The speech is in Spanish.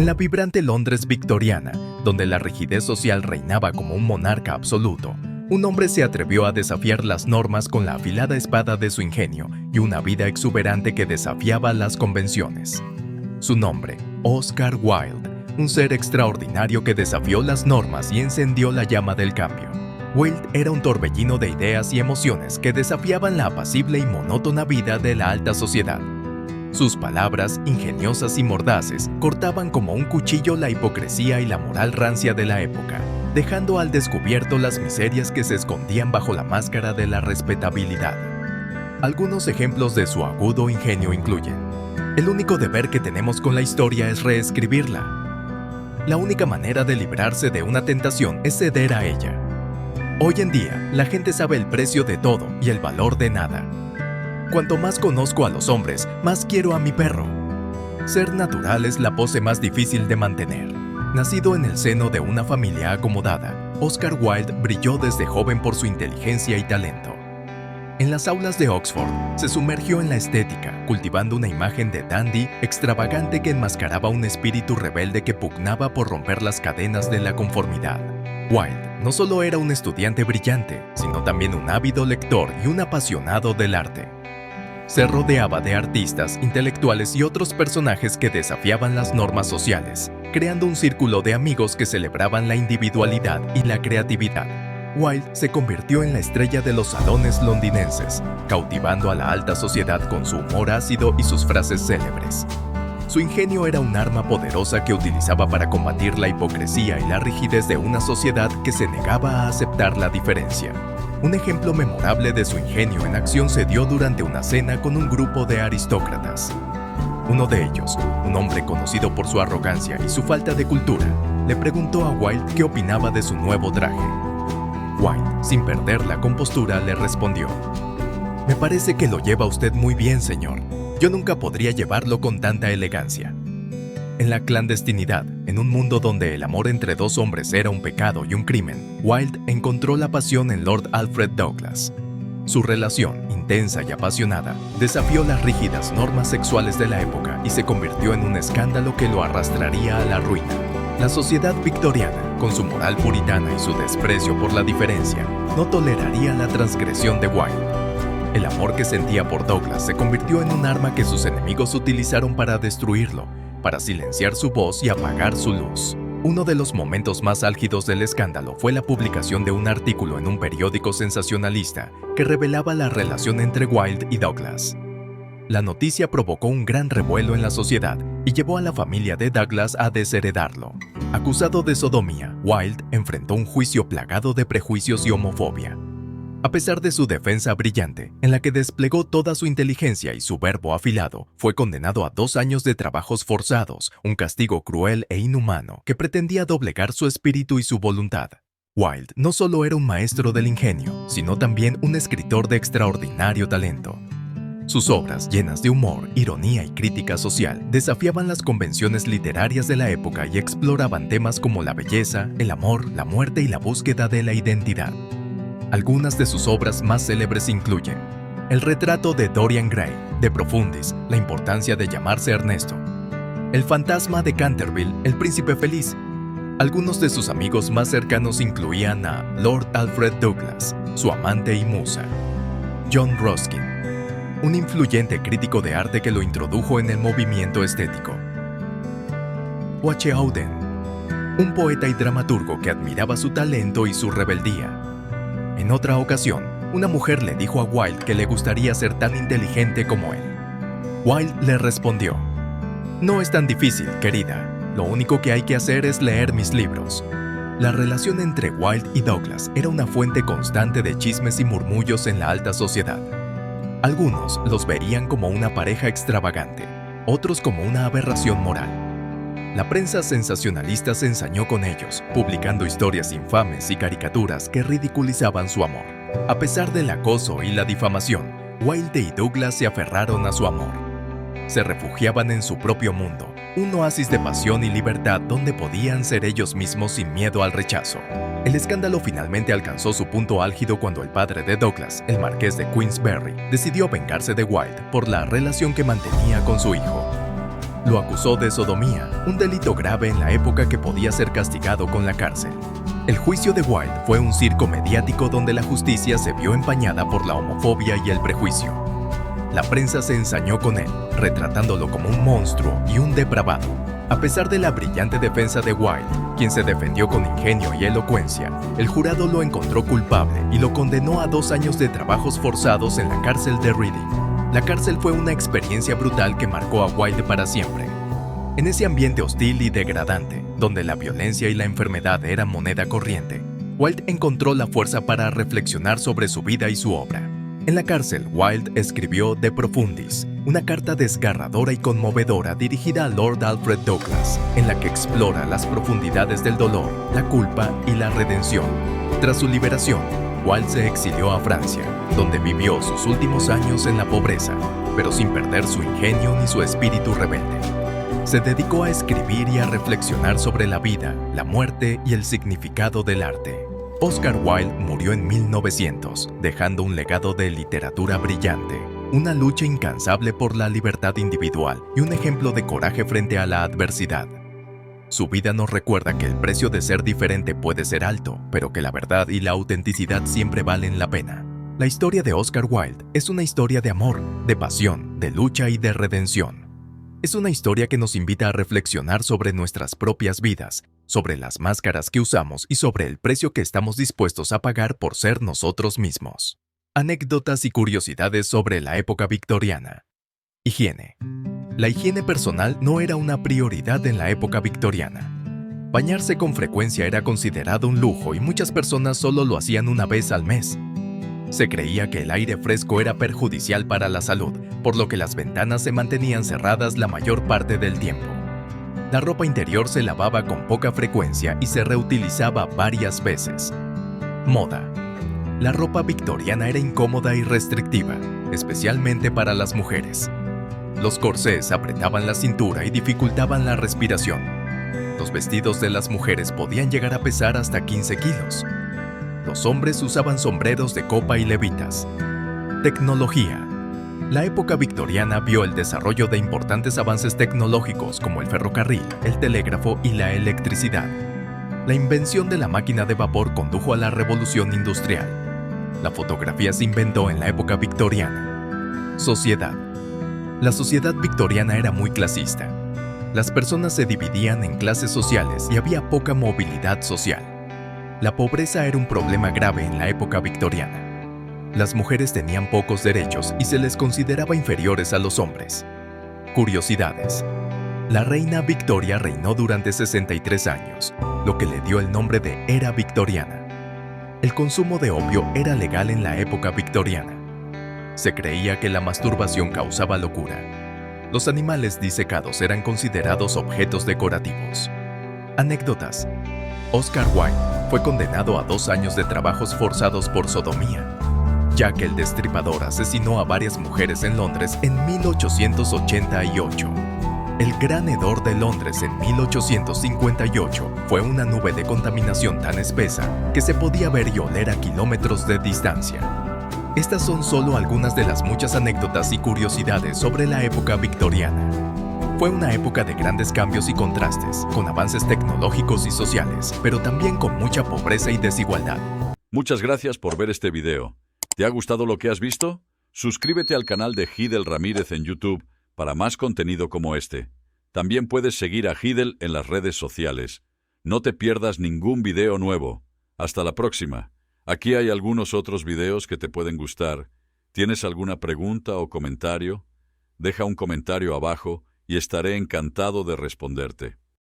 la vibrante Londres victoriana, donde la rigidez social reinaba como un monarca absoluto, un hombre se atrevió a desafiar las normas con la afilada espada de su ingenio y una vida exuberante que desafiaba las convenciones. Su nombre, Oscar Wilde, un ser extraordinario que desafió las normas y encendió la llama del cambio. Wilde era un torbellino de ideas y emociones que desafiaban la apacible y monótona vida de la alta sociedad. Sus palabras, ingeniosas y mordaces, cortaban como un cuchillo la hipocresía y la moral rancia de la época, dejando al descubierto las miserias que se escondían bajo la máscara de la respetabilidad. Algunos ejemplos de su agudo ingenio incluyen: el único deber que tenemos con la historia es reescribirla. La única manera de librarse de una tentación es ceder a ella. Hoy en día, la gente sabe el precio de todo y el valor de nada. Cuanto más conozco a los hombres, más quiero a mi perro. Ser natural es la pose más difícil de mantener. Nacido en el seno de una familia acomodada, Oscar Wilde brilló desde joven por su inteligencia y talento. En las aulas de Oxford, se sumergió en la estética, cultivando una imagen de dandy extravagante que enmascaraba un espíritu rebelde que pugnaba por romper las cadenas de la conformidad. Wilde no solo era un estudiante brillante, sino también un ávido lector y un apasionado del arte. Se rodeaba de artistas, intelectuales y otros personajes que desafiaban las normas sociales, creando un círculo de amigos que celebraban la individualidad y la creatividad. Wilde se convirtió en la estrella de los salones londinenses, cautivando a la alta sociedad con su humor ácido y sus frases célebres. Su ingenio era un arma poderosa que utilizaba para combatir la hipocresía y la rigidez de una sociedad que se negaba a aceptar la diferencia. Un ejemplo memorable de su ingenio en acción se dio durante una cena con un grupo de aristócratas. Uno de ellos, un hombre conocido por su arrogancia y su falta de cultura, le preguntó a Wilde qué opinaba de su nuevo traje. Wilde, sin perder la compostura, le respondió: «Me parece que lo lleva usted muy bien, señor. Yo nunca podría llevarlo con tanta elegancia». En la clandestinidad, en un mundo donde el amor entre dos hombres era un pecado y un crimen, Wilde encontró la pasión en Lord Alfred Douglas. Su relación, intensa y apasionada, desafió las rígidas normas sexuales de la época y se convirtió en un escándalo que lo arrastraría a la ruina. La sociedad victoriana, con su moral puritana y su desprecio por la diferencia, no toleraría la transgresión de Wilde. El amor que sentía por Douglas se convirtió en un arma que sus enemigos utilizaron para destruirlo, para silenciar su voz y apagar su luz. Uno de los momentos más álgidos del escándalo fue la publicación de un artículo en un periódico sensacionalista que revelaba la relación entre Wilde y Douglas. La noticia provocó un gran revuelo en la sociedad y llevó a la familia de Douglas a desheredarlo. Acusado de sodomía, Wilde enfrentó un juicio plagado de prejuicios y homofobia. A pesar de su defensa brillante, en la que desplegó toda su inteligencia y su verbo afilado, fue condenado a 2 años de trabajos forzados, un castigo cruel e inhumano que pretendía doblegar su espíritu y su voluntad. Wilde no solo era un maestro del ingenio, sino también un escritor de extraordinario talento. Sus obras, llenas de humor, ironía y crítica social, desafiaban las convenciones literarias de la época y exploraban temas como la belleza, el amor, la muerte y la búsqueda de la identidad. Algunas de sus obras más célebres incluyen El retrato de Dorian Gray, De Profundis, La importancia de llamarse Ernesto; El fantasma de Canterville, El príncipe feliz. Algunos de sus amigos más cercanos incluían a Lord Alfred Douglas, su amante y musa; John Ruskin, un influyente crítico de arte que lo introdujo en el movimiento estético; H. Auden, un poeta y dramaturgo que admiraba su talento y su rebeldía. En otra ocasión, una mujer le dijo a Wilde que le gustaría ser tan inteligente como él. Wilde le respondió: «No es tan difícil, querida. Lo único que hay que hacer es leer mis libros». La relación entre Wilde y Douglas era una fuente constante de chismes y murmullos en la alta sociedad. Algunos los verían como una pareja extravagante, otros como una aberración moral. La prensa sensacionalista se ensañó con ellos, publicando historias infames y caricaturas que ridiculizaban su amor. A pesar del acoso y la difamación, Wilde y Douglas se aferraron a su amor. Se refugiaban en su propio mundo, un oasis de pasión y libertad donde podían ser ellos mismos sin miedo al rechazo. El escándalo finalmente alcanzó su punto álgido cuando el padre de Douglas, el marqués de Queensberry, decidió vengarse de Wilde por la relación que mantenía con su hijo. lo acusó de sodomía, un delito grave en la época que podía ser castigado con la cárcel. El juicio de Wilde fue un circo mediático donde la justicia se vio empañada por la homofobia y el prejuicio. La prensa se ensañó con él, retratándolo como un monstruo y un depravado. A pesar de la brillante defensa de Wilde, quien se defendió con ingenio y elocuencia, el jurado lo encontró culpable y lo condenó a 2 años de trabajos forzados en la cárcel de Reading. La cárcel fue una experiencia brutal que marcó a Wilde para siempre. En ese ambiente hostil y degradante, donde la violencia y la enfermedad eran moneda corriente, Wilde encontró la fuerza para reflexionar sobre su vida y su obra. En la cárcel, Wilde escribió De Profundis, una carta desgarradora y conmovedora dirigida a Lord Alfred Douglas, en la que explora las profundidades del dolor, la culpa y la redención. Tras su liberación, Wilde se exilió a Francia, donde vivió sus últimos años en la pobreza, pero sin perder su ingenio ni su espíritu rebelde. Se dedicó a escribir y a reflexionar sobre la vida, la muerte y el significado del arte. Oscar Wilde murió en 1900, dejando un legado de literatura brillante, una lucha incansable por la libertad individual y un ejemplo de coraje frente a la adversidad. Su vida nos recuerda que el precio de ser diferente puede ser alto, pero que la verdad y la autenticidad siempre valen la pena. La historia de Oscar Wilde es una historia de amor, de pasión, de lucha y de redención. Es una historia que nos invita a reflexionar sobre nuestras propias vidas, sobre las máscaras que usamos y sobre el precio que estamos dispuestos a pagar por ser nosotros mismos. Anécdotas y curiosidades sobre la época victoriana. Higiene. La higiene personal no era una prioridad en la época victoriana. Bañarse con frecuencia era considerado un lujo y muchas personas solo lo hacían una vez al mes. Se creía que el aire fresco era perjudicial para la salud, por lo que las ventanas se mantenían cerradas la mayor parte del tiempo. La ropa interior se lavaba con poca frecuencia y se reutilizaba varias veces. Moda. La ropa victoriana era incómoda y restrictiva, especialmente para las mujeres. Los corsés apretaban la cintura y dificultaban la respiración. Los vestidos de las mujeres podían llegar a pesar hasta 15 kilos. Los hombres usaban sombreros de copa y levitas. Tecnología. La época victoriana vio el desarrollo de importantes avances tecnológicos como el ferrocarril, el telégrafo y la electricidad. La invención de la máquina de vapor condujo a la revolución industrial. La fotografía se inventó en la época victoriana. Sociedad. La sociedad victoriana era muy clasista. Las personas se dividían en clases sociales y había poca movilidad social. La pobreza era un problema grave en la época victoriana. Las mujeres tenían pocos derechos y se les consideraba inferiores a los hombres. Curiosidades. La reina Victoria reinó durante 63 años, lo que le dio el nombre de Era Victoriana. El consumo de opio era legal en la época victoriana. Se creía que la masturbación causaba locura. Los animales disecados eran considerados objetos decorativos. Anécdotas. Oscar Wilde fue condenado a 2 años de trabajos forzados por sodomía. Jack el Destripador asesinó a varias mujeres en Londres en 1888. El gran hedor de Londres en 1858 fue una nube de contaminación tan espesa que se podía ver y oler a kilómetros de distancia. Estas son solo algunas de las muchas anécdotas y curiosidades sobre la época victoriana. Fue una época de grandes cambios y contrastes, con avances tecnológicos y sociales, pero también con mucha pobreza y desigualdad. Muchas gracias por ver este video. ¿Te ha gustado lo que has visto? Suscríbete al canal de Hidel Ramírez en YouTube para más contenido como este. También puedes seguir a Hidel en las redes sociales. No te pierdas ningún video nuevo. Hasta la próxima. Aquí hay algunos otros videos que te pueden gustar. ¿Tienes alguna pregunta o comentario? Deja un comentario abajo y estaré encantado de responderte.